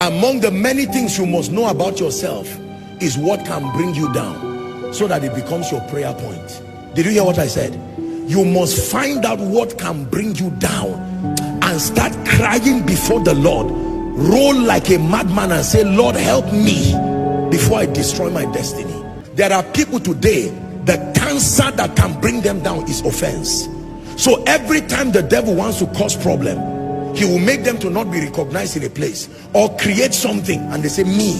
Among the many things you must know about yourself is what can bring you down, so that it becomes your prayer point. Did you hear what I said? You must find out what can bring you down and start crying before the Lord. Roll like a madman and say, Lord, help me before I destroy my destiny. There are people today, the cancer that can bring them down is offense. So every time the devil wants to cause problem, he will make them to not be recognized in a place, or create something and they say me.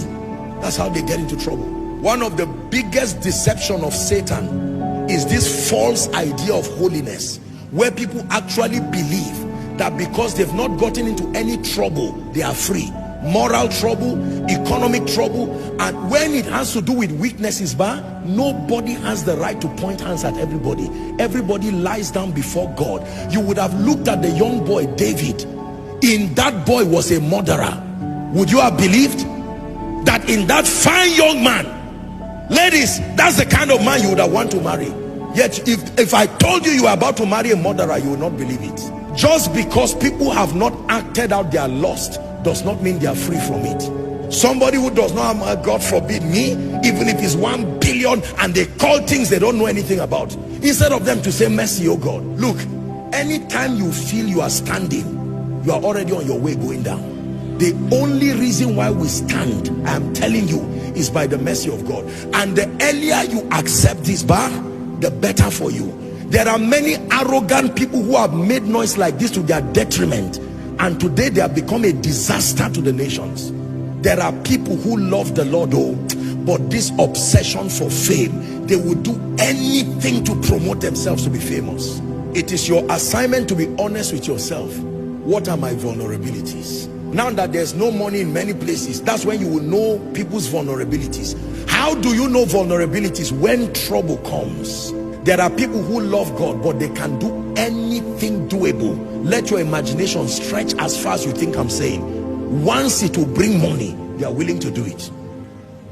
That's how they get into trouble. One of the biggest deception of Satan is this false idea of holiness, where people actually believe that because they've not gotten into any trouble, they are free. Moral trouble, economic trouble, and when it has to do with weaknesses, nobody has the right to point hands at everybody. Everybody lies down before God. You would have looked at the young boy David. In that boy was a murderer. Would you have believed that in that fine young man? Ladies, that's the kind of man you would have want to marry. Yet if I told you you are about to marry a murderer, you will not believe it. Just because people have not acted out their lust does not mean they are free from it. Somebody who does not have, God forbid me, even if it's 1 billion and they call things they don't know anything about, instead of them to say mercy, oh God. Look, anytime you feel you are standing, you are already on your way going down. The only reason why we stand, I am telling you, is by the mercy of God. And the earlier you accept this the better for you. There are many arrogant people who have made noise like this to their detriment, and today they have become a disaster to the nations. There are people who love the Lord, but this obsession for fame, they will do anything to promote themselves to be famous. It is your assignment to be honest with yourself. What are my vulnerabilities? Now that there's no money in many places, that's when you will know people's vulnerabilities. How do you know vulnerabilities? When trouble comes. There are people who love God, but they can do anything doable. Let your imagination stretch as far as you think I'm saying. Once it will bring money, they are willing to do it.